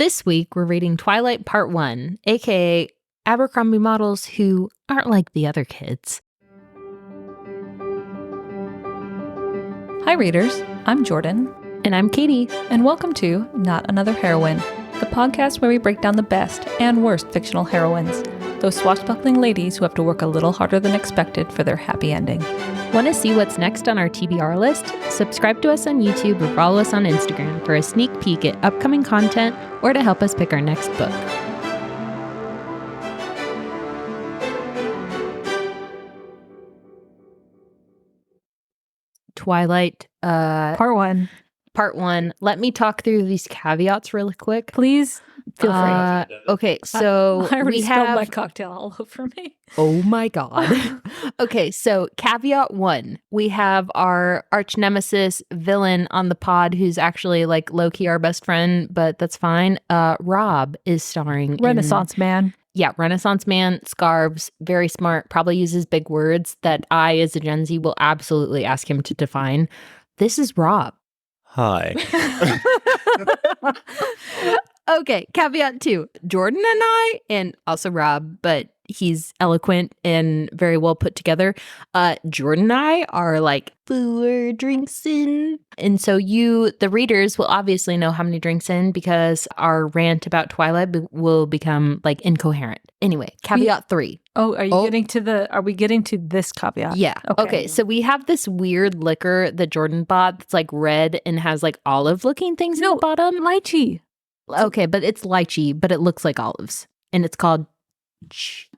This week, we're reading Twilight Part 1, aka Abercrombie models who aren't like the other kids. Hi readers, I'm Jordan. And I'm Katie. And welcome to Not Another Heroine, the podcast where we break down the best and worst fictional heroines, those swashbuckling ladies who have to work a little harder than expected for their happy ending. Want to see what's next on our TBR list? Subscribe to us on YouTube or follow us on Instagram for a sneak peek at upcoming content or to help us pick our next book. Twilight, Part 1. Part 1. Let me talk through these caveats really quick. Please feel free. Okay, so I already we spilled have my cocktail all over me. Oh my God. Okay, so caveat 1. We have our arch nemesis villain on the pod who's actually like low-key our best friend, but that's fine. Rob is starring Renaissance man. Yeah, Renaissance man, scarves, very smart, probably uses big words that I, as a Gen Z, will absolutely ask him to define. This is Rob. Hi. Okay, caveat 2. Jordan and I, and also Rob, but he's eloquent and very well put together. Jordan and I are like 4 drinks in. And so you, the readers, will obviously know how many drinks in because our rant about Twilight will become like incoherent. Anyway, caveat 3. Oh, are we getting to this caveat? Yeah. Okay. So we have this weird liquor that Jordan bought that's like red and has like olive looking things in the bottom. Lychee. Okay, but it's lychee, but it looks like olives. And it's called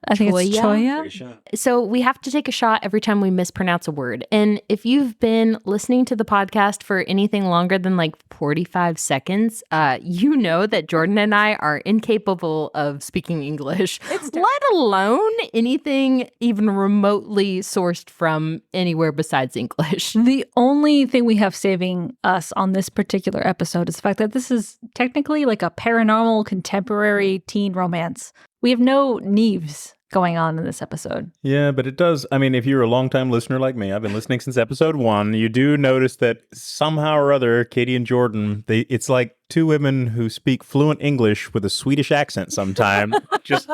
I think it's choya. So we have to take a shot every time we mispronounce a word. And if you've been listening to the podcast for anything longer than like 45 seconds, you know that Jordan and I are incapable of speaking English, let alone anything even remotely sourced from anywhere besides English. The only thing we have saving us on this particular episode is the fact that this is technically like a paranormal contemporary teen romance. We have no Neves going on in this episode. Yeah, but it does. I mean, if you're a longtime listener like me, I've been listening since episode 1. You do notice that somehow or other, Katie and Jordan, it's like 2 women who speak fluent English with a Swedish accent sometime, just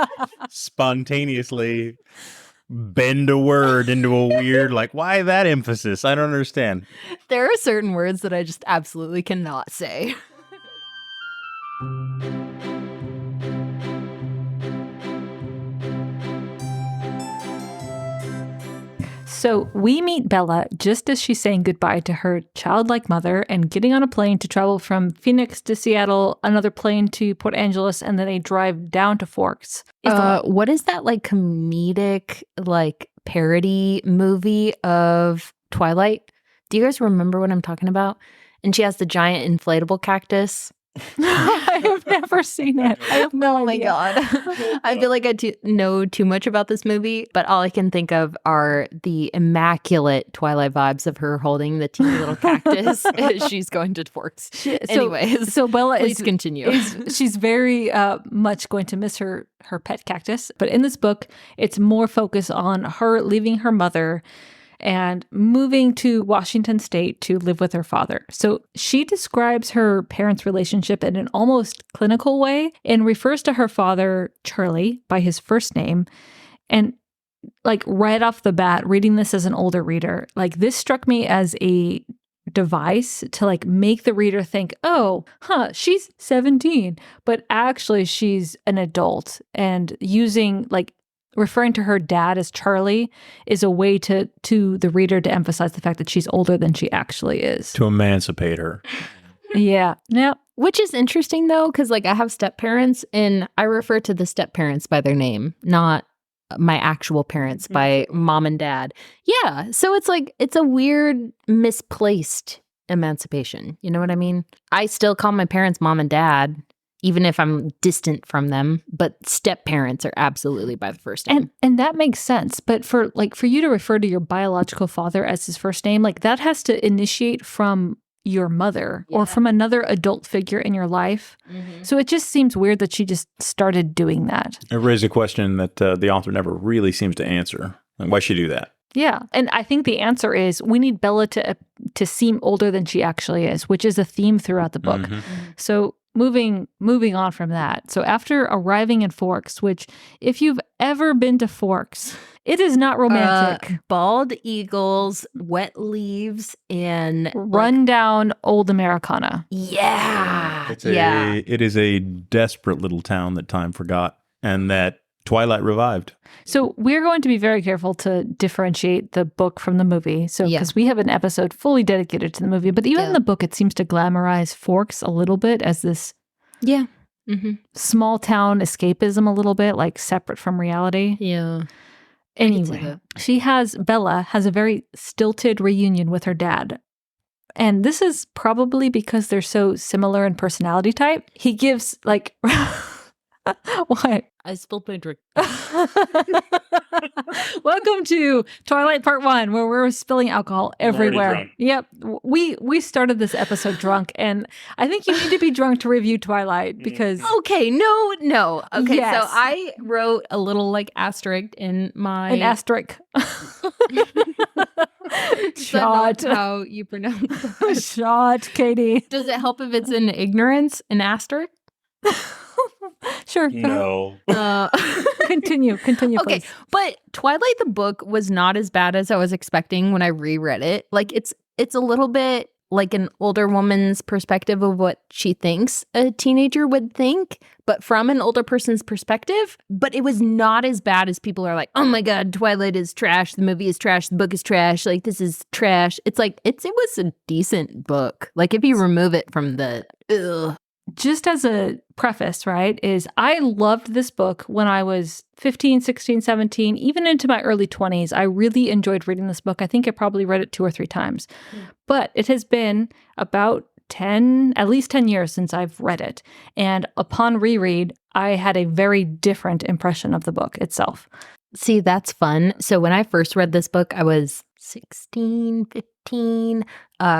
spontaneously bend a word into a weird, like, why that emphasis? I don't understand. There are certain words that I just absolutely cannot say. So we meet Bella just as she's saying goodbye to her childlike mother and getting on a plane to travel from Phoenix to Seattle, another plane to Port Angeles, and then they drive down to Forks. What is that like comedic like parody movie of Twilight? Do you guys remember what I'm talking about? And she has the giant inflatable cactus. I have never seen it. I have no idea. Oh my God. I feel like I know too much about this movie, but all I can think of are the immaculate Twilight vibes of her holding the teeny little cactus as she's going to Forks. Anyways, so Bella please continue. She's very much going to miss her pet cactus. But in this book, it's more focused on her leaving her mother and moving to Washington State to live with her father. So she describes her parents' relationship in an almost clinical way and refers to her father, Charlie, by his first name. And like right off the bat, reading this as an older reader, like this struck me as a device to like make the reader think, she's 17, but actually she's an adult, and using like referring to her dad as Charlie is a way to the reader to emphasize the fact that she's older than she actually is. To emancipate her. Yeah. Which is interesting though, because like I have step-parents and I refer to the step-parents by their name, not my actual parents by mom and dad. Yeah. So it's like, it's a weird misplaced emancipation. You know what I mean? I still call my parents mom and dad, even if I'm distant from them, but step-parents are absolutely by the first name. And that makes sense. But for you to refer to your biological father as his first name, like that has to initiate from your mother or from another adult figure in your life. Mm-hmm. So it just seems weird that she just started doing that. It raised a question that the author never really seems to answer. Like, why should she do that? Yeah. And I think the answer is we need Bella to seem older than she actually is, which is a theme throughout the book. Mm-hmm. So moving on from that. So after arriving in Forks, which if you've ever been to Forks, it is not romantic. Bald eagles, wet leaves, and rundown old Americana. Yeah. It is a desperate little town that time forgot and that Twilight revived. So we're going to be very careful to differentiate the book from the movie. So because we have an episode fully dedicated to the movie, but even in the book, it seems to glamorize Forks a little bit as this small town escapism a little bit, like separate from reality. Yeah. Anyway, Bella has a very stilted reunion with her dad. And this is probably because they're so similar in personality type. He gives like... What? I spilled my drink. Welcome to Twilight Part 1, where we're spilling alcohol everywhere. Yep. We started this episode drunk, and I think you need to be drunk to review Twilight because... Okay, no. Okay, yes. So I wrote a little like asterisk in my... An asterisk. Shot. How you pronounce that? Shot, Katie. Does it help if it's in ignorance, an asterisk? Sure. No. Continue, Okay, please. but Twilight the book was not as bad as I was expecting when I reread it. Like it's a little bit like an older woman's perspective of what she thinks a teenager would think, but from an older person's perspective. But it was not as bad as people are like, oh my God, Twilight is trash. The movie is trash. The book is trash. Like this is trash. It's like, it was a decent book. Like if you remove it from the, ugh. Just as a preface, right, is I loved this book when I was 15, 16, 17, even into my early 20s. I really enjoyed reading this book. I think I probably read it 2 or 3 times. But it has been about at least 10 years since I've read it. And upon reread, I had a very different impression of the book itself. See, that's fun. So when I first read this book, I was 16, 15.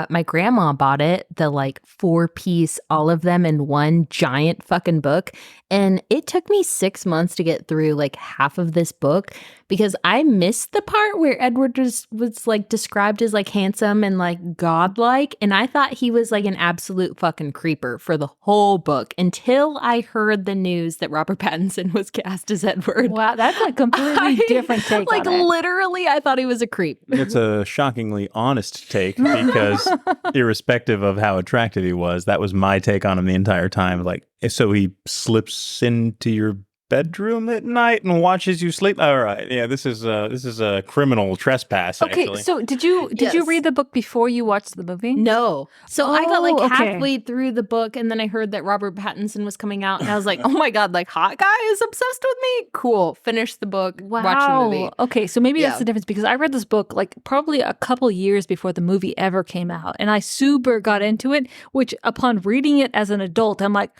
My grandma bought it, the like 4-piece, all of them in one giant fucking book. And it took me 6 months to get through like half of this book because I missed the part where Edward was like described as like handsome and like godlike. And I thought he was like an absolute fucking creeper for the whole book until I heard the news that Robert Pattinson was cast as Edward. Wow, that's a completely different take like on it. Literally, I thought he was a creep. It's a shockingly honest take because irrespective of how attractive he was, that was my take on him the entire time. Like, so he slips into your bedroom at night and watches you sleep. All right, yeah, this is a criminal trespass. Okay, actually. so did you read the book before you watched the movie? No. So I got like okay. halfway through the book and then I heard that Robert Pattinson was coming out and I was like, oh my God, like hot guy is obsessed with me? Cool. Finish the book, watch the movie. Okay, so maybe that's the difference because I read this book like probably a couple years before the movie ever came out and I super got into it, which upon reading it as an adult, I'm like,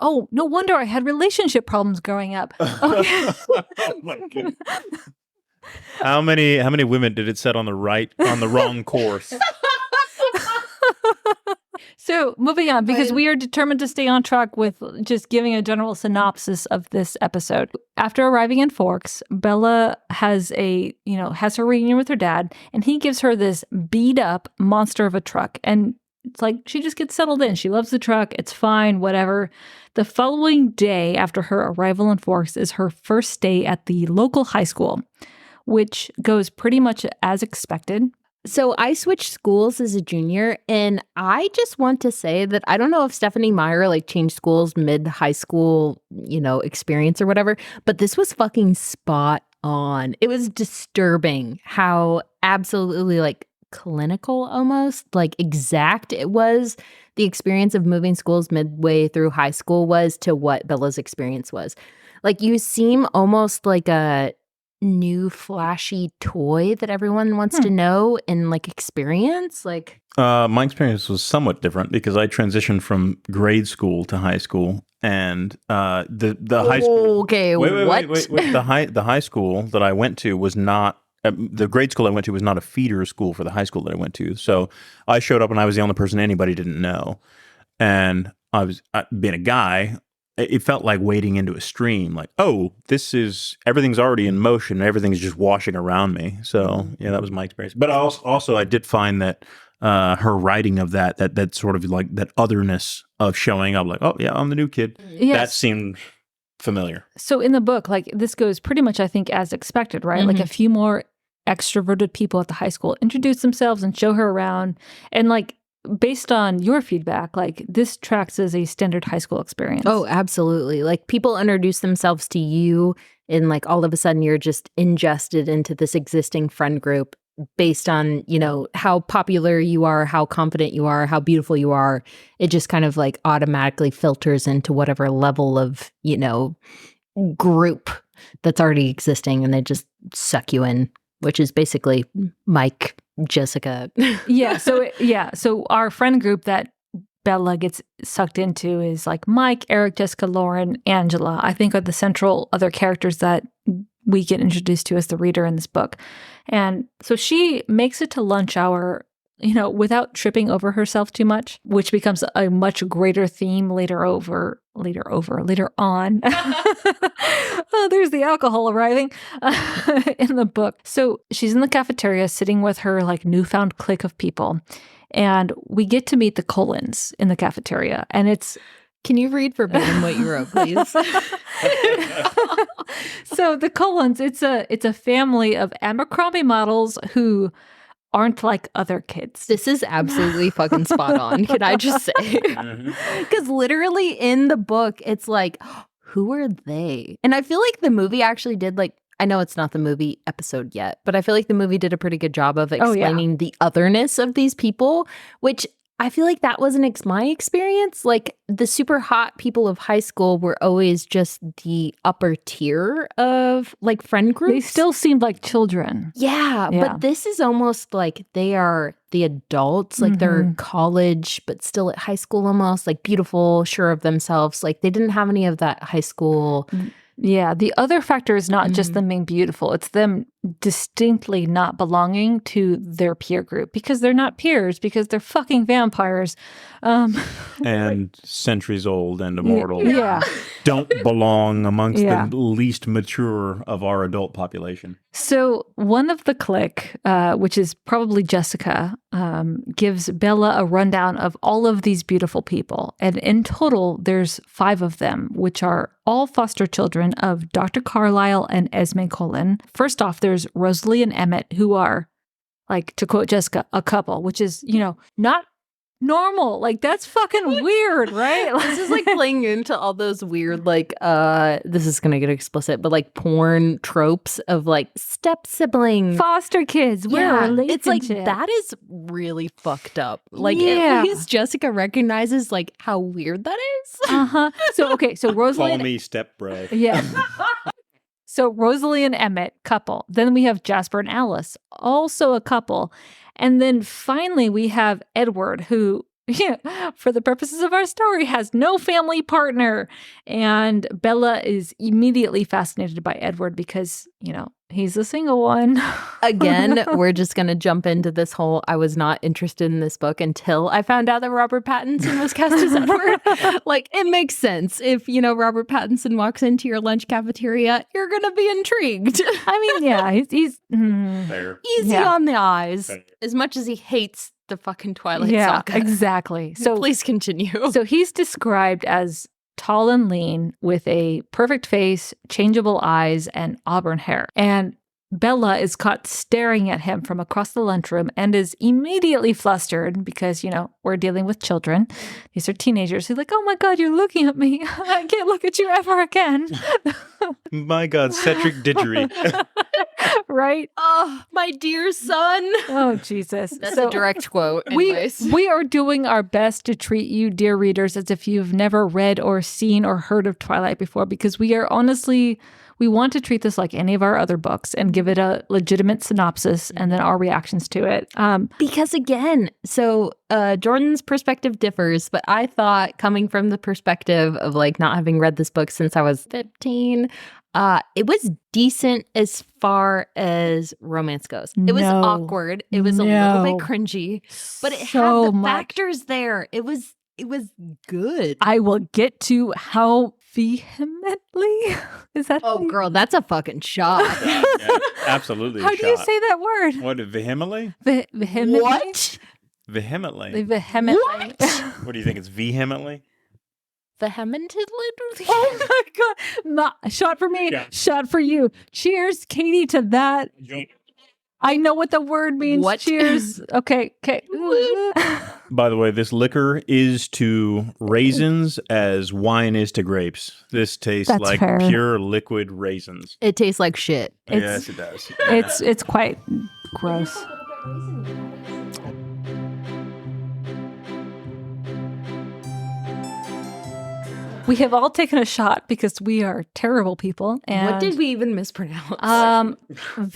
oh, no wonder I had relationship problems growing up. Okay. Oh my goodness. How many women did it set on the wrong course? So moving on, because we are determined to stay on track with just giving a general synopsis of this episode. After arriving in Forks, Bella has her reunion with her dad, and he gives her this beat up monster of a truck. And it's like she just gets settled in. She loves the truck. It's fine, whatever. The following day after her arrival in Forks is her first day at the local high school, which goes pretty much as expected. So I switched schools as a junior, and I just want to say that I don't know if Stephenie Meyer like changed schools mid-high school, experience or whatever, but this was fucking spot on. It was disturbing how absolutely like clinical almost, like exact it was. The experience of moving schools midway through high school was to what Bella's experience was. Like you seem almost like a new flashy toy that everyone wants to know and like experience. Like my experience was somewhat different because I transitioned from grade school to high school, and the high school. Okay, wait. The high school that I went to was not. The grade school I went to was not a feeder school for the high school that I went to. So I showed up and I was the only person anybody didn't know. And I was being a guy, it felt like wading into a stream. Like, oh, everything's already in motion. Everything's just washing around me. So yeah, that was my experience. But also I did find that her writing of that sort of like that otherness of showing up, like, oh yeah, I'm the new kid. Yes. That seemed familiar. So in the book, like this goes pretty much, I think, as expected, right? Like a few more extroverted people at the high school introduce themselves and show her around. And like based on your feedback, like this tracks as a standard high school experience. Oh, absolutely. Like people introduce themselves to you and like all of a sudden you're just ingested into this existing friend group based on, you know, how popular you are, how confident you are, how beautiful you are. It just kind of like automatically filters into whatever level of, you know, group that's already existing and they just suck you in, which is basically Mike, Jessica. So our friend group that Bella gets sucked into is like Mike, Eric, Jessica, Lauren, Angela, I think are the central other characters that we get introduced to as the reader in this book. And so she makes it to lunch hour, you know, without tripping over herself too much, which becomes a much greater theme later on. Oh, there's the alcohol arriving in the book. So she's in the cafeteria sitting with her like newfound clique of people. And we get to meet the Cullens in the cafeteria. And it's... Can you read verbatim what you wrote, please? So the Cullens, it's a family of Abercrombie models who aren't like other kids. This is absolutely fucking spot on. Can I just say? Because literally in the book, it's like, who are they? And I feel like the movie actually did like, I know it's not the movie episode yet, but I feel like the movie did a pretty good job of explaining the otherness of these people, which I feel like that wasn't my experience. Like the super hot people of high school were always just the upper tier of like friend groups. They still seemed like children. Yeah, but this is almost like they are the adults, like they're college, but still at high school almost, like beautiful, sure of themselves. Like they didn't have any of that high school. Yeah, the other factor is not just them being beautiful. It's them distinctly not belonging to their peer group because they're not peers, because they're fucking vampires. And centuries old and immortal. Yeah. Don't belong amongst the least mature of our adult population. So one of the clique, which is probably Jessica, gives Bella a rundown of all of these beautiful people. And in total, there's 5 of them, which are all foster children of Dr. Carlisle and Esme Cullen. First off, there's Rosalie and Emmett, who are, like, to quote Jessica, a couple, which is, you know, not normal. Like, that's fucking weird, right? This is like playing into all those weird, like, this is gonna get explicit, but like porn tropes of like step siblings, foster kids. It's like that is really fucked up. Like at least Jessica recognizes like how weird that is. So Rosalie. Call me step bro. Yeah. So Rosalie and Emmett, couple. Then we have Jasper and Alice, also a couple. And then finally we have Edward, who, for the purposes of our story, has no family partner. And Bella is immediately fascinated by Edward because, you know, he's a single one. Again, we're just going to jump into this whole, I was not interested in this book until I found out that Robert Pattinson was cast as Edward. Like, it makes sense. If, you know, Robert Pattinson walks into your lunch cafeteria, you're going to be intrigued. I mean, yeah, he's easy on the eyes. Fair. As much as he hates the fucking Twilight saga. Exactly. So please continue. So he's described as tall and lean with a perfect face, changeable eyes, and auburn hair. And Bella is caught staring at him from across the lunchroom and is immediately flustered because, you know, we're dealing with children. These are teenagers who's like, oh my God, you're looking at me. I can't look at you ever again. My God, Cedric Diggory. Right? Oh, my dear son. Oh, Jesus. That's a direct quote. We are doing our best to treat you, dear readers, as if you've never read or seen or heard of Twilight before, because we are honestly... We want to treat this like any of our other books and give it a legitimate synopsis and then our reactions to it. Because again, so Jordan's perspective differs, but I thought coming from the perspective of like not having read this book since I was 15, it was decent as far as romance goes. It was awkward. It was a little bit cringy, but it had the factors there. It was good. I will get to how vehemently is that? Oh, girl, that's a fucking shot. Absolutely. How do you say that word? What, vehemently? Vehemently? What? Vehemently. They vehemently. What do you think? It's vehemently? Vehemently? Oh my God. Shot for me. Yeah. Shot for you. Cheers, Katie, to that. I know what the word means. What? Cheers. Okay. By the way, this liquor is to raisins as wine is to grapes. This tastes That's like fair. pure liquid raisins. It tastes like shit. Yes, it does. It's quite gross. We have all taken a shot because we are terrible people. And What did we even mispronounce? No,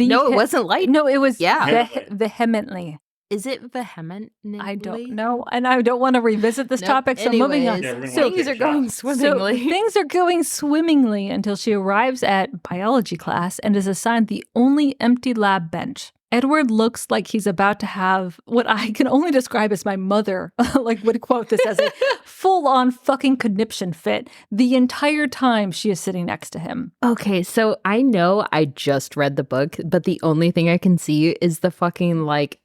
No, it wasn't light. No, it was Yeah. vehemently. Is it vehemently? I don't know, and I don't want to revisit this Nope. topic. So moving on. Anyways, Yeah, we're gonna So take things a are going shot. swimmingly. So things are going swimmingly until she arrives at biology class and is assigned the only empty lab bench. Edward looks like he's about to have what I can only describe as my mother, would quote this as a full-on fucking conniption fit the entire time she is sitting next to him. Okay, so I know I just read the book, but the only thing I can see is the fucking like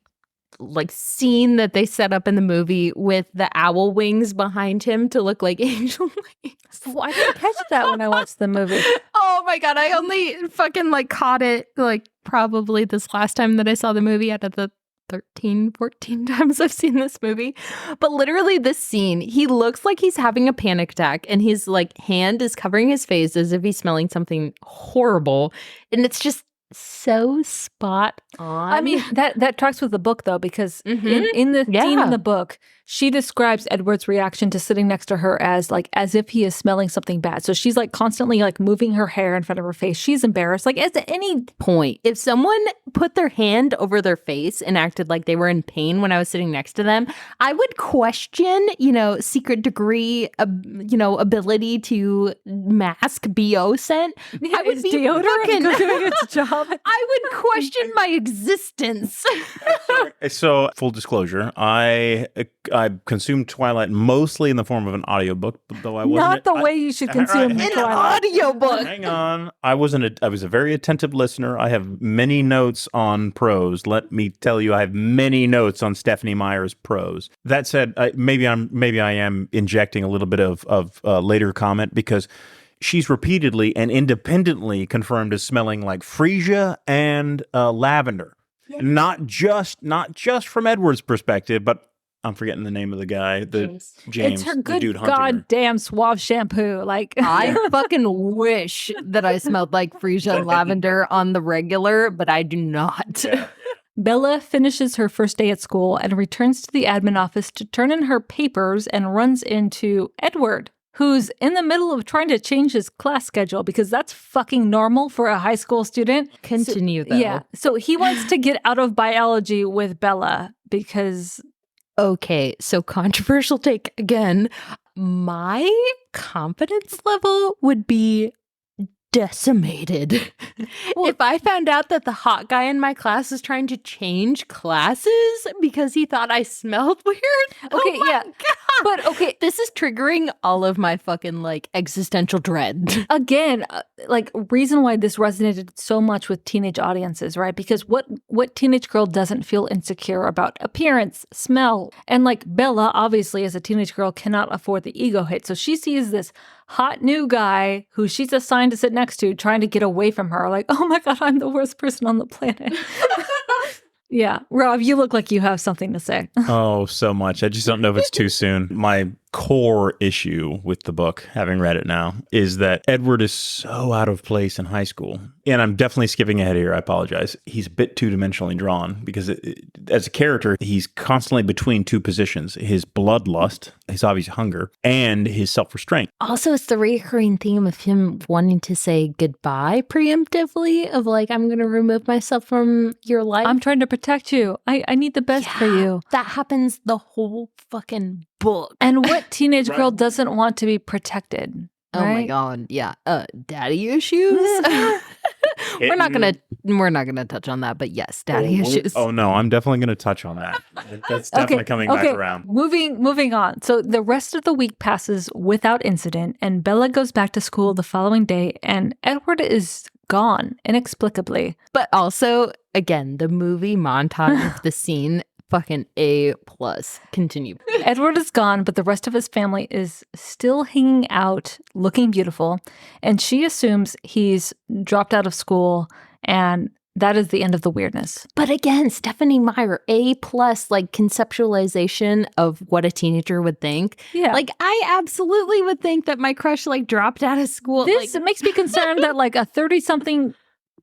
scene that they set up in the movie with the owl wings behind him to look like angel wings. Well, I didn't catch that when I watched the movie. Oh my God, I only fucking caught it probably this last time that I saw the movie out of the 13, 14 times I've seen this movie. But literally this scene, he looks like he's having a panic attack and his hand is covering his face as if he's smelling something horrible. And it's just so spot on. I mean, that tracks with the book, though, because Mhm. in the scene Yeah. in the book, she describes Edward's reaction to sitting next to her as if he is smelling something bad. So she's constantly moving her hair in front of her face. She's embarrassed. At any point, if someone put their hand over their face and acted like they were in pain when I was sitting next to them, I would question, secret degree, ability to mask BO scent. I would is be deodorant fucking- doing its job. I would question my existence. So, full disclosure, I consumed Twilight mostly in the form of an audiobook, though I wasn't. Not the way you should consume Right. An Twilight. audiobook. Hang on. I was a very attentive listener. I have many notes on prose. Let me tell you, I have many notes on Stephenie Meyer's prose. That said, maybe I am injecting a little bit of later comment because she's repeatedly and independently confirmed as smelling like freesia and lavender. Yeah. Not just from Edward's perspective, but I'm forgetting the name of the guy. James. It's her the good dude hunting her. goddamn suave shampoo. I fucking wish that I smelled like freesia and lavender on the regular, but I do not. Yeah. Bella finishes her first day at school and returns to the admin office to turn in her papers and runs into Edward, who's in the middle of trying to change his class schedule because that's fucking normal for a high school student. Continue, though. Yeah. So he wants to get out of biology with Bella because... Okay, so controversial take again. My confidence level would be decimated if I found out that the hot guy in my class is trying to change classes because he thought I smelled weird. Okay, Oh my yeah. God. But okay, This is triggering all of my fucking existential dread. again, reason why this resonated so much with teenage audiences, right? Because what teenage girl doesn't feel insecure about appearance, smell? And Bella, obviously, as a teenage girl, cannot afford the ego hit. So she sees this hot new guy who she's assigned to sit next to trying to get away from her. Oh my God, I'm the worst person on the planet. Yeah. Rob, you look like you have something to say. Oh, so much. I just don't know if it's too soon. My core issue with the book, having read it now, is that Edward is so out of place in high school. And I'm definitely skipping ahead here. I apologize. He's a bit two-dimensionally drawn because as a character, he's constantly between two positions. His bloodlust, his obvious hunger, and his self-restraint. Also, it's the recurring theme of him wanting to say goodbye preemptively of I'm going to remove myself from your life. I'm trying to protect you. I need the best for you. That happens the whole fucking book. And what teenage girl doesn't want to be protected? Oh my right? God. Yeah. Daddy issues. We're not gonna touch on that, but yes, daddy issues. Oh no, I'm definitely going to touch on that. That's definitely coming back around. Moving on. So the rest of the week passes without incident, and Bella goes back to school the following day, and Edward is gone inexplicably. But also, again, the movie montage of the scene fucking A plus. Continue. Edward is gone, but the rest of his family is still hanging out, looking beautiful, and she assumes he's dropped out of school, and that is the end of the weirdness. But again, Stephenie Meyer, A plus, like conceptualization of what a teenager would think. Yeah. Like I absolutely would think that my crush like dropped out of school. This like, makes me concerned that like a 30-something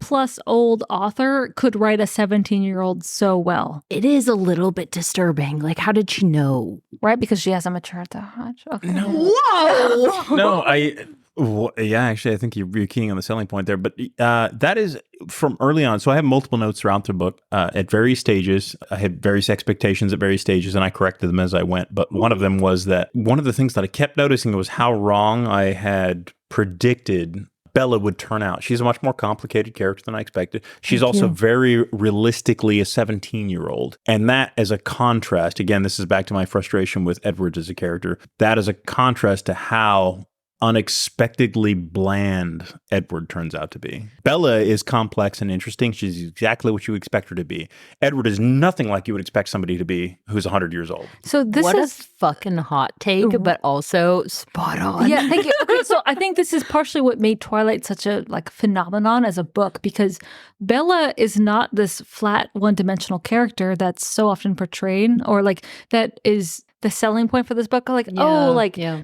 plus old author could write a 17-year-old so well. it is a little bit disturbing. Like, how did she know? Right? Because she hasn't matured that much. Okay. Whoa! No, yeah, actually, I think you're keying on the selling point there. But that is from early on. So I have multiple notes throughout the book at various stages. I had various expectations at various stages, and I corrected them as I went. But one of them was that one of the things that I kept noticing was how wrong I had predicted Bella would turn out. She's a much more complicated character than I expected. She's also very realistically a 17-year-old. And that as a contrast, again, this is back to my frustration with Edward as a character, that is a contrast to how unexpectedly bland Edward turns out to be. Bella is complex and interesting. She's exactly what you expect her to be. Edward is nothing like you would expect somebody to be who's 100 years old. So this What is a fucking hot take, but also spot on. Yeah, thank you. Okay, so I think this is partially what made Twilight such a like phenomenon as a book, because Bella is not this flat one-dimensional character that's so often portrayed, or like that is the selling point for this book. Like,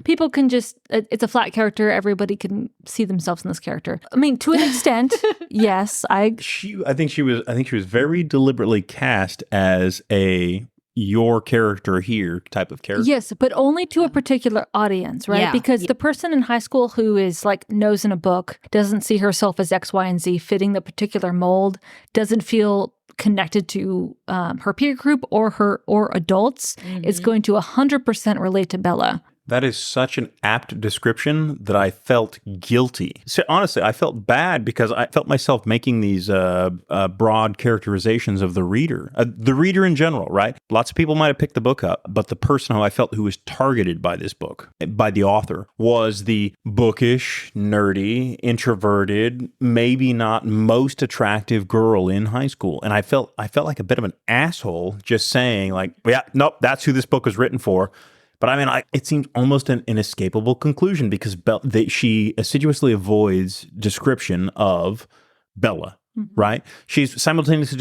people can just, it's a flat character. Everybody can see themselves in this character. I mean, to an extent, yes. I think she was very deliberately cast as a your character here type of character. Yes, but only to a particular audience, right? Yeah. Because the person in high school who is like knows in a book, doesn't see herself as X, Y, and Z fitting the particular mold, doesn't feel connected to her peer group or adults, is going to 100% relate to Bella. That is such an apt description that I felt guilty. So honestly, I felt bad because I felt myself making these broad characterizations of the reader in general, right? Lots of people might have picked the book up, but the person who I felt who was targeted by this book, by the author, was the bookish, nerdy, introverted, maybe not most attractive girl in high school. And I felt like a bit of an asshole just saying like, yeah, nope, that's who this book was written for. But I mean, it seems almost an inescapable conclusion because she assiduously avoids description of Bella, right? She's simultaneously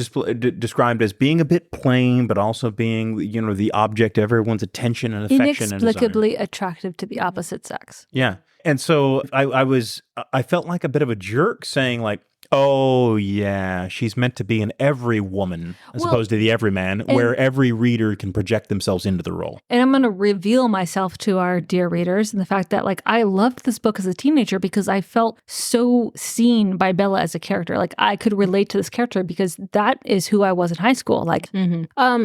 described as being a bit plain, but also being, the object of everyone's attention and affection. Inexplicably attractive to the opposite sex. Yeah. And so I felt like a bit of a jerk saying like, oh, yeah, she's meant to be an every woman as opposed to the everyman, where every reader can project themselves into the role. And I'm going to reveal myself to our dear readers and the fact that, like, I loved this book as a teenager because I felt so seen by Bella as a character. Like, I could relate to this character because that is who I was in high school. Like,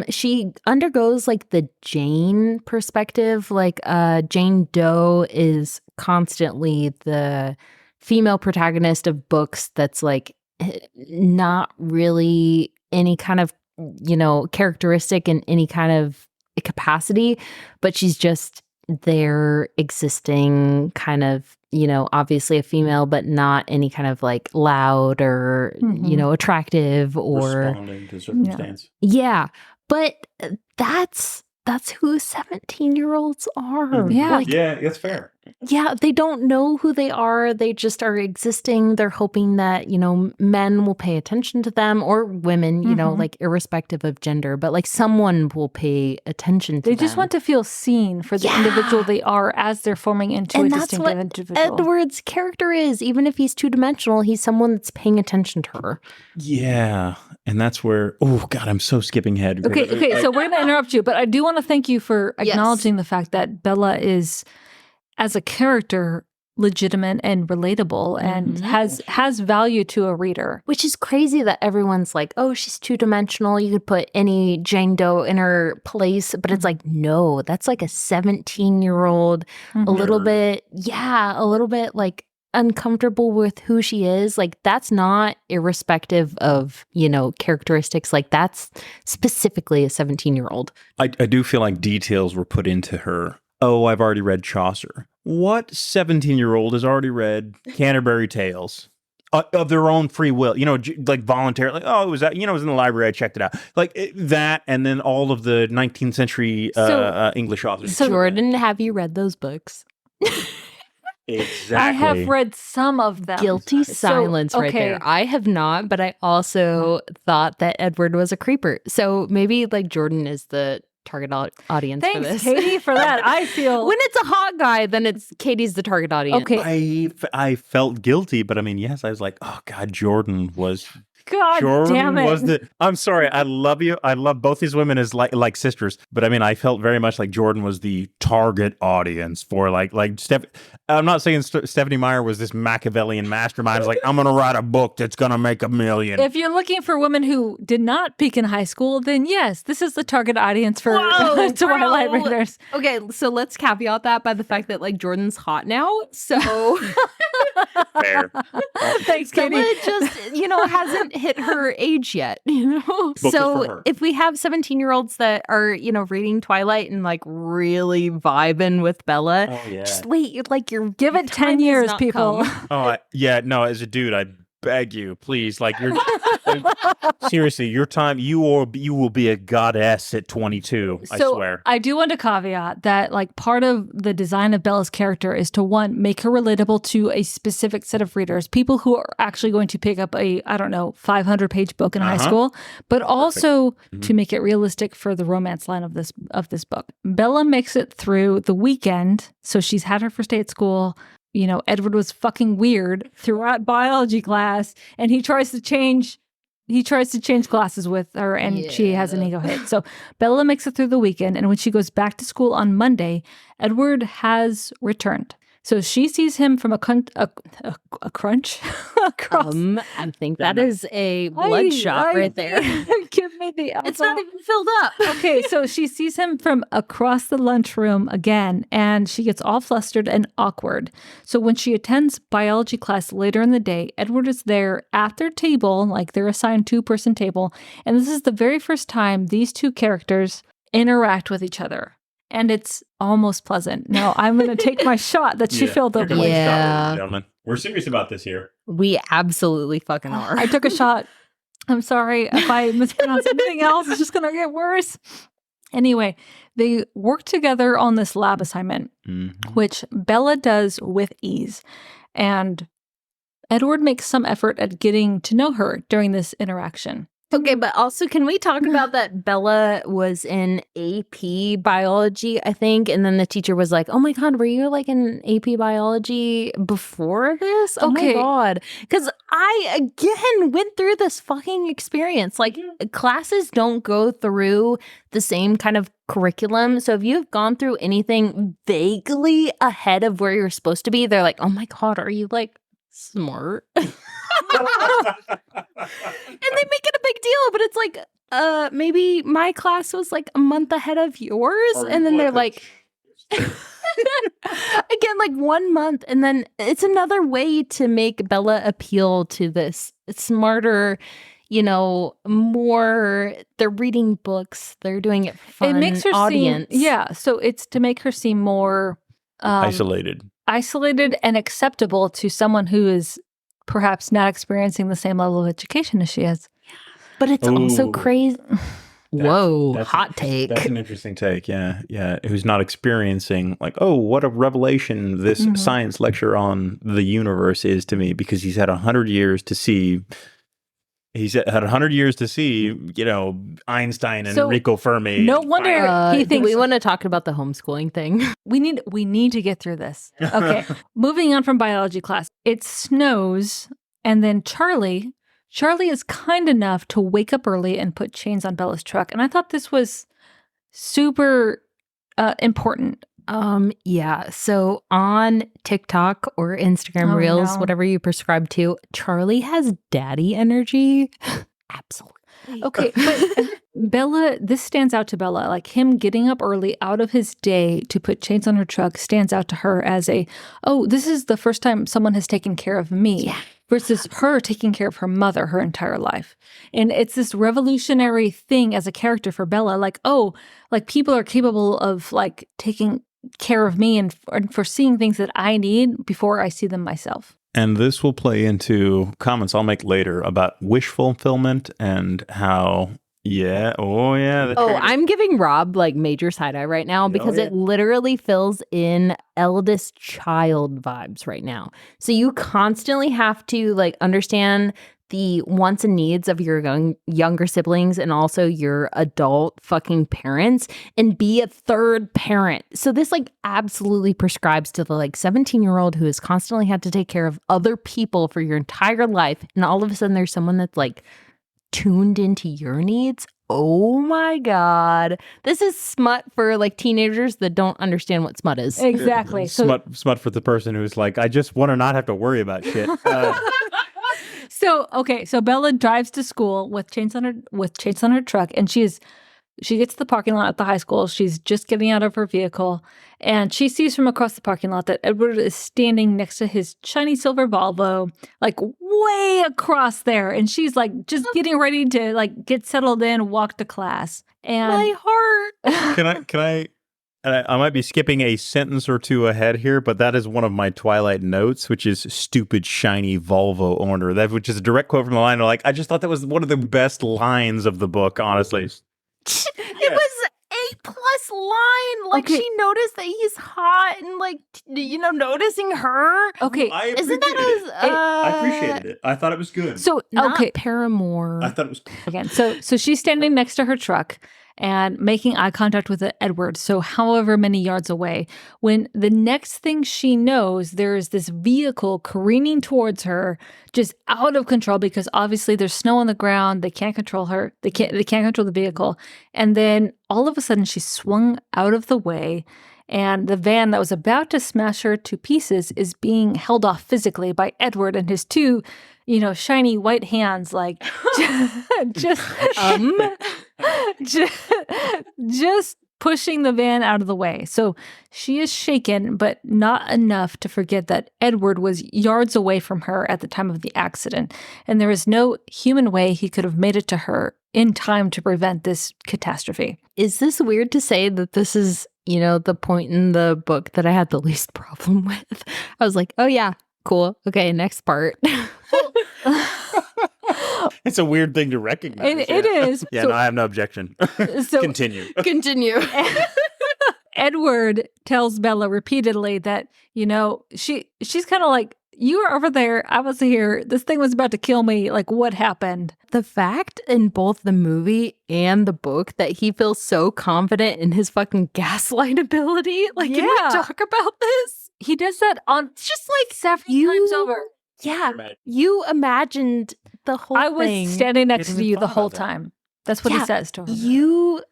she undergoes, like, the Jane perspective. Like, Jane Doe is constantly the female protagonist of books that's like not really any kind of, characteristic in any kind of capacity, but she's just there existing kind of, obviously a female, but not any kind of like loud or, attractive or responding to circumstance. Yeah. But that's who 17-year-olds are. Yeah. Yeah, that's fair. Yeah, they don't know who they are. They just are existing. They're hoping that, men will pay attention to them, or women, like irrespective of gender, but like someone will pay attention to them. They just want to feel seen for the individual they are as they're forming into a distinctive individual. Edward's character is. Even if he's two-dimensional, he's someone that's paying attention to her. Yeah. And that's where, oh God, I'm so skipping ahead. Okay, so we're going to interrupt you, but I do want to thank you for acknowledging the fact that Bella is, as a character, legitimate and relatable and has value to a reader. Which is crazy that everyone's like, oh, she's two-dimensional. You could put any Jane Doe in her place. But it's like, no, that's like a 17-year-old, a little bit like uncomfortable with who she is. Like, that's not irrespective of, characteristics. Like, that's specifically a 17-year-old. I do feel like details were put into her. Oh, I've already read Chaucer. What 17-year-old has already read Canterbury Tales? of their own free will, like voluntarily. Like, it was that, it was in the library. I checked it out. Like that, and then all of the 19th century English authors. So Jordan, have you read those books? Exactly. I have read some of them. Guilty silence right there. I have not, but I also thought that Edward was a creeper. So maybe like Jordan is the target audience for this. Thanks, Katie, for that. I feel when it's a hot guy, then Katie's the target audience. Okay. I felt guilty, but I mean, yes, I was like, oh God, Jordan was damn it. was I'm sorry, I love you. I love both these women as like sisters, but I mean, I felt very much like Jordan was the target audience for like I'm not saying Stephenie Meyer was this Machiavellian mastermind. It's like, I'm gonna write a book that's gonna make $1 million. If you're looking for women who did not peak in high school, then yes, this is the target audience for Twilight readers. Okay, so let's caveat that by the fact that like Jordan's hot now, so Fair. Thanks, Katie. Stella just hasn't hit her age yet, So if we have 17-year-olds that are reading Twilight and like really vibing with Bella, just wait, like give it 10 years, people. No, as a dude, I beg you, please, like you're seriously, your time, you will be a goddess at 22. I swear. I do want to caveat that like part of the design of Bella's character is to make her relatable to a specific set of readers, people who are actually going to pick up a 500-page book in high school, but also to make it realistic for the romance line of this book. Bella makes it through the weekend, so she's had her first day at school. Edward was fucking weird throughout biology class, and he tries to change classes with her, and she has an ego hit. So Bella makes it through the weekend, and when she goes back to school on Monday, Edward has returned. So she sees him from a crunch across. I think that is a bloodshot right there. Give me the alcohol. It's not even filled up. Okay, so she sees him from across the lunchroom again, and she gets all flustered and awkward. So when she attends biology class later in the day, Edward is there at their table, like they're assigned 2-person table, and this is the very first time these two characters interact with each other. And it's almost pleasant. Now, I'm going to take my shot that she filled up with. Yeah. Gentlemen. We're serious about this here. We absolutely fucking are. I took a shot. I'm sorry if I mispronounce anything else. It's just going to get worse. Anyway, they work together on this lab assignment, which Bella does with ease. And Edward makes some effort at getting to know her during this interaction. Okay, but also, can we talk about that Bella was in AP biology, I think, and then the teacher was like, oh my God, were you like in AP biology before this? Oh my God. Because I, again, went through this fucking experience. Like, classes don't go through the same kind of curriculum. So if you've gone through anything vaguely ahead of where you're supposed to be, they're like, oh my God, are you like smart? And they make it a big deal, but it's like, maybe my class was like a month ahead of yours. And then they're like, again, like 1 month. And then it's another way to make Bella appeal to this smarter, more, they're reading books, they're doing it fun, it makes her audience. So it's to make her seem more isolated and acceptable to someone who is perhaps not experiencing the same level of education as she is. But it's also crazy. Whoa, hot take. That's an interesting take. Yeah. Who's not experiencing like, oh, what a revelation this science lecture on the universe is to me, because he's had 100 years to see. He's had 100 years to see, Einstein and Enrico Fermi. No wonder he thinks. We want to talk about the homeschooling thing. We need to get through this. Okay. Moving on from biology class. It snows, and then Charlie is kind enough to wake up early and put chains on Bella's truck. And I thought this was super important. So on TikTok or Instagram Reels, whatever you prescribe to, Charlie has daddy energy. Absolutely. Okay, but Bella, this stands out to Bella. Like him getting up early out of his day to put chains on her truck stands out to her as this is the first time someone has taken care of me versus her taking care of her mother her entire life. And it's this revolutionary thing as a character for Bella. Like, people are capable of like taking care of me and foreseeing things that I need before I see them myself. And this will play into comments I'll make later about wish fulfillment and how, I'm giving Rob like major side eye right now because it literally fills in eldest child vibes right now. So you constantly have to like understand the wants and needs of your younger siblings and also your adult fucking parents and be a third parent. So this like absolutely prescribes to the like 17-year-old who has constantly had to take care of other people for your entire life. And all of a sudden there's someone that's like tuned into your needs. Oh my God. This is smut for like teenagers that don't understand what smut is. Exactly. Smut for the person who's like, I just want to not have to worry about shit. So Bella drives to school with chains on her truck, and she gets to the parking lot at the high school. She's just getting out of her vehicle, and she sees from across the parking lot that Edward is standing next to his shiny silver Volvo, like way across there, and she's like just getting ready to like get settled in, walk to class. And my heart. Can I might be skipping a sentence or two ahead here, but that is one of my Twilight notes, which is stupid shiny Volvo owner. Which is a direct quote from the line. Like, I just thought that was one of the best lines of the book, honestly. It was A+ line. Like, she noticed that he's hot and like, noticing her. Okay. I appreciated it. I thought it was good. So, not Paramore. I thought it was again. So she's standing next to her truck and making eye contact with Edward, so however many yards away, when the next thing she knows, there is this vehicle careening towards her, just out of control, because obviously there's snow on the ground, they can't control her, they can't control the vehicle, and then all of a sudden she's swung out of the way, and the van that was about to smash her to pieces is being held off physically by Edward and his two, shiny white hands, like, just pushing the van out of the way. So she is shaken, but not enough to forget that Edward was yards away from her at the time of the accident, and there is no human way he could have made it to her in time to prevent this catastrophe. Is this weird to say that this is, the point in the book that I had the least problem with? I was like, oh yeah, cool. Okay, next part. It's a weird thing to recognize. It is. Yeah, no, I have no objection. Continue. Edward tells Bella repeatedly that, she's kind of like, you were over there, I was here, this thing was about to kill me, like, what happened? The fact in both the movie and the book that he feels so confident in his fucking gaslight ability, like, can we talk about this? He does that on just like several times over. Yeah, you imagined the whole thing. I was standing next to you the whole time. That's what he says to her. You,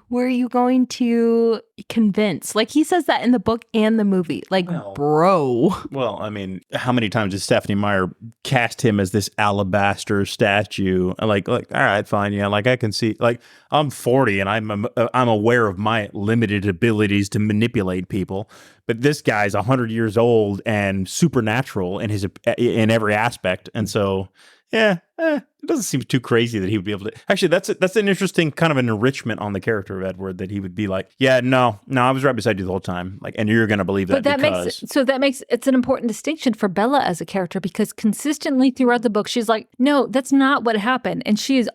were you going to convince? Like, he says that in the book and the movie. Like, bro. Well, I mean, how many times did Stephenie Meyer cast him as this alabaster statue? Like, all right, fine, yeah. Like, I can see. Like, I'm 40 and I'm aware of my limited abilities to manipulate people. But this guy's 100 years old and supernatural in every aspect, and so. Yeah, it doesn't seem too crazy that he would be able to. Actually, that's an interesting kind of an enrichment on the character of Edward, that he would be like, yeah, no, I was right beside you the whole time, like, and you're gonna believe that. But that makes it's an important distinction for Bella as a character, because consistently throughout the book, she's like, no, that's not what happened, and she is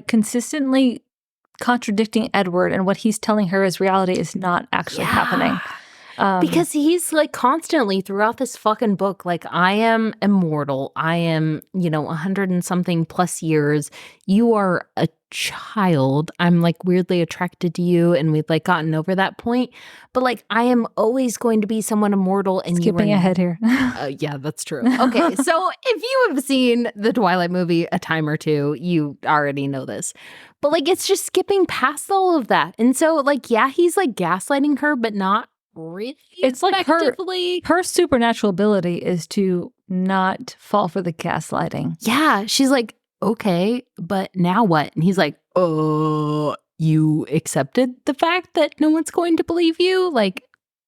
consistently contradicting Edward, and what he's telling her as reality is not actually happening. Because he's like constantly throughout this fucking book, like, I am immortal. I am, 100 and something plus years. You are a child. I'm like weirdly attracted to you, and we've like gotten over that point. But like, I am always going to be someone immortal. And skipping ahead here. Yeah, that's true. Okay, so if you have seen the Twilight movie a time or two, you already know this. But like, it's just skipping past all of that. And so like, yeah, he's like gaslighting her, but not really. It's like her supernatural ability is to not fall for the gaslighting. Yeah, she's like, okay, but now what? And he's like, oh, you accepted the fact that no one's going to believe you? Like,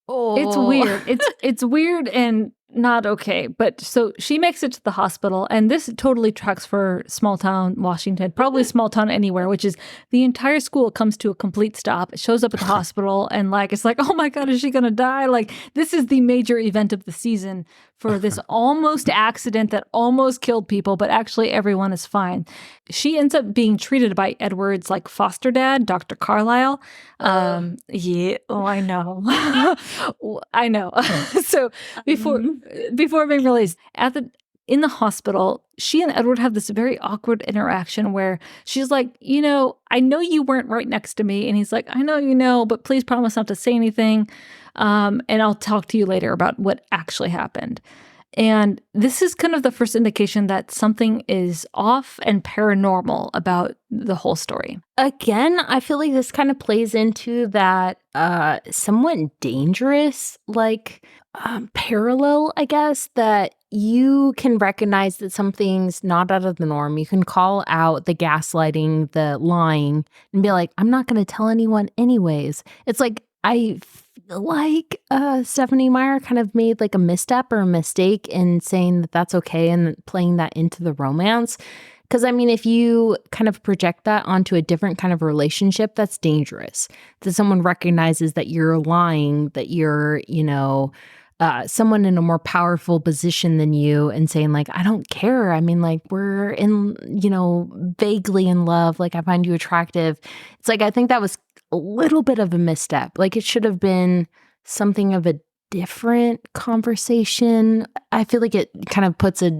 oh, it's weird. It's weird and not okay. But so she makes it to the hospital, and this totally tracks for small town Washington, probably small town anywhere, which is the entire school comes to a complete stop. It shows up at the hospital, and like, it's like, oh my God, is she going to die? Like, this is the major event of the season for this almost accident that almost killed people, but actually everyone is fine. She ends up being treated by Edward's like foster dad, Dr. Carlisle. Yeah, oh, I know. I know. So before being released, in the hospital, she and Edward have this very awkward interaction where she's like, I know you weren't right next to me. And he's like, I know you know, but please promise not to say anything. And I'll talk to you later about what actually happened. And this is kind of the first indication that something is off and paranormal about the whole story. Again, I feel like this kind of plays into that somewhat dangerous, parallel, I guess, that you can recognize that something's not out of the norm. You can call out the gaslighting, the lying, and be like, I'm not going to tell anyone anyways. It's like, I feel like Stephenie Meyer kind of made like a misstep or a mistake in saying that that's okay and playing that into the romance. Because, I mean, if you kind of project that onto a different kind of relationship, that's dangerous. That someone recognizes that you're lying, that you're, someone in a more powerful position than you and saying, like, I don't care. I mean, like, we're in, vaguely in love. Like, I find you attractive. It's like, I think that was a little bit of a misstep. Like, it should have been something of a different conversation. I feel like it kind of puts a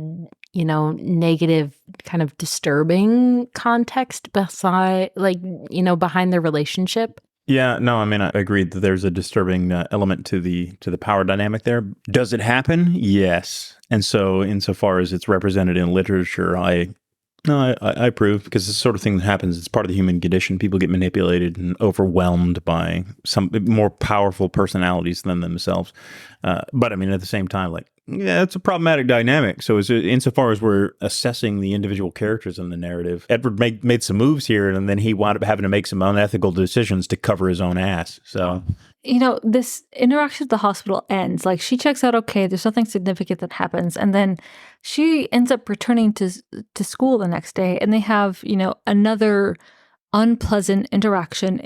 negative kind of disturbing context behind their relationship. Yeah, no, I mean, I agree that there's a disturbing element to the power dynamic there. Does it happen? Yes. And so insofar as it's represented in literature, I approve, because it's the sort of thing that happens. It's part of the human condition. People get manipulated and overwhelmed by some more powerful personalities than themselves. But I mean, at the same time, it's a problematic dynamic. So insofar as we're assessing the individual characters in the narrative, Edward made some moves here, and then he wound up having to make some unethical decisions to cover his own ass. So, this interaction at the hospital ends. Like, she checks out, okay, there's nothing significant that happens. And then she ends up returning to school the next day, and they have, another unpleasant interaction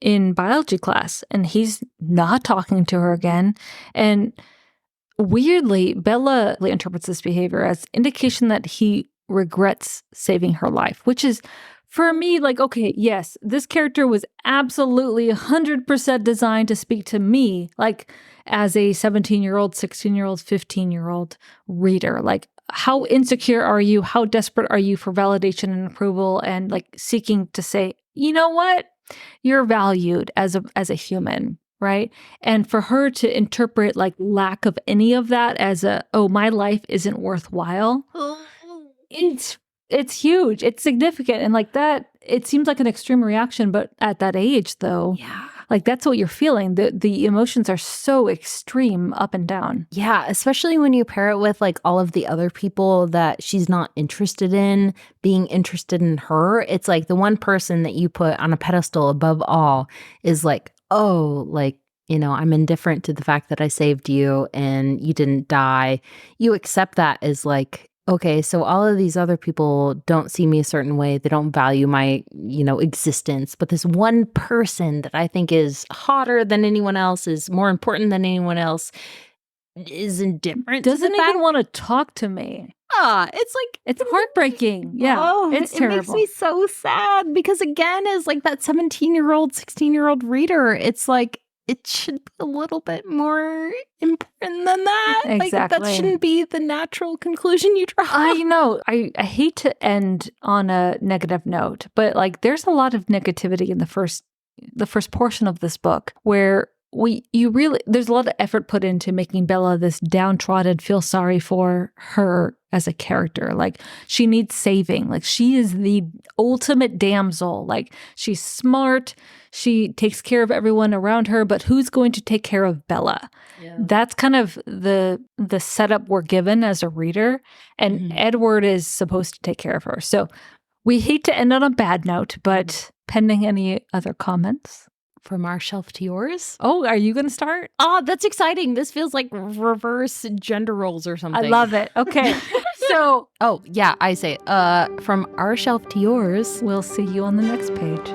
in biology class, and he's not talking to her again. And weirdly, Bella interprets this behavior as indication that he regrets saving her life, which is, for me, like, okay, yes, this character was absolutely 100% designed to speak to me, like, as a 17-year-old, 16-year-old, 15-year-old reader. Like, how insecure are you? How desperate are you for validation and approval, and like seeking to say, you know what? You're valued as a human. Right. And for her to interpret like lack of any of that as my life isn't worthwhile. It's huge. It's significant. And like that, it seems like an extreme reaction. But at that age, though, like that's what you're feeling. The emotions are so extreme up and down. Yeah, especially when you pair it with like all of the other people that she's not interested in being interested in her. It's like the one person that you put on a pedestal above all is like, oh, like, I'm indifferent to the fact that I saved you and you didn't die. You accept that as like, okay, so all of these other people don't see me a certain way. They don't value my, existence. But this one person that I think is hotter than anyone else, is more important than anyone else, is indifferent. Doesn't even want to talk to me. It's like, it's heartbreaking. Yeah, it's terrible. It makes me so sad because, again, as like that 17-year-old, 16-year-old reader, it's like, it should be a little bit more important than that. Exactly. Like, that shouldn't be the natural conclusion you draw. I know. I hate to end on a negative note, but like there's a lot of negativity in the first portion of this book where there's a lot of effort put into making Bella this downtrodden, feel sorry for her as a character. Like, she needs saving. Like, she is the ultimate damsel. Like, she's smart. She takes care of everyone around her, but who's going to take care of Bella? Yeah. That's kind of the setup we're given as a reader. And Edward is supposed to take care of her. So we hate to end on a bad note, but pending any other comments. From our shelf to yours. Oh, are you going to start? Oh, that's exciting. This feels like reverse gender roles or something. I love it. Okay. So, oh, yeah, I say it. From our shelf to yours. We'll see you on the next page.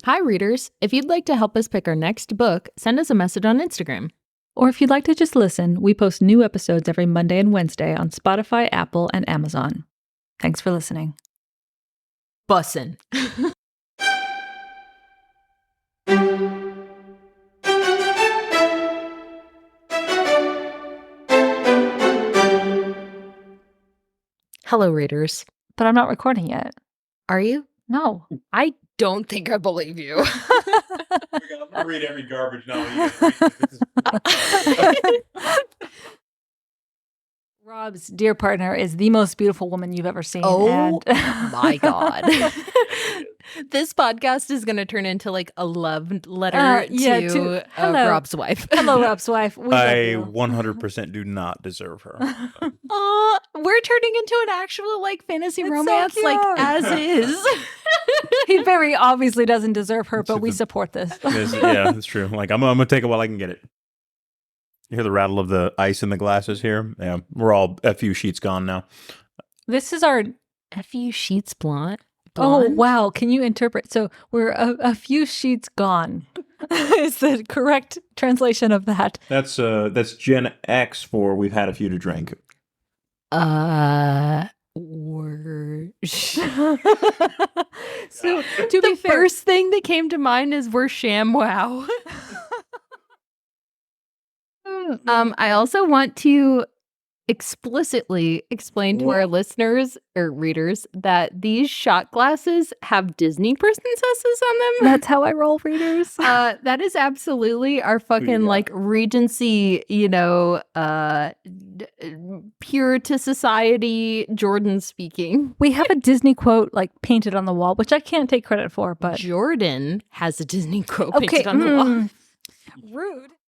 Hi, readers. If you'd like to help us pick our next book, send us a message on Instagram. Or if you'd like to just listen, we post new episodes every Monday and Wednesday on Spotify, Apple, and Amazon. Thanks for listening. Bussin'. Hello, readers. But I'm not recording yet. Are you? No. I don't think I believe you. I'm gonna read every garbage novel. Rob's dear partner is the most beautiful woman you've ever seen. Oh my God. This podcast is going to turn into like a love letter to Rob's wife. Hello, Rob's wife. We I love you. 100% do not deserve her. We're turning into an actual like fantasy It's so romance, like cute. as is. He very obviously doesn't deserve her, but we support this. Yeah, that's true. Like I'm gonna take it while I can get it. You hear the rattle of the ice in the glasses here? Yeah, we're all a few sheets gone now. This is our... A few sheets blonde. Oh, wow. Can you interpret? So we're a few sheets gone is the correct translation of that. That's Gen X for we've had a few to drink. We're... So to be fair, first thing that came to mind is we're ShamWow. I also want to explicitly explain to our listeners or readers that these shot glasses have Disney princesses on them. that's how I roll, readers. That is absolutely our fucking like Regency, pure to society Jordan speaking. We have a Disney quote like painted on the wall, which I can't take credit for, but Jordan has a Disney quote painted on the wall. Rude.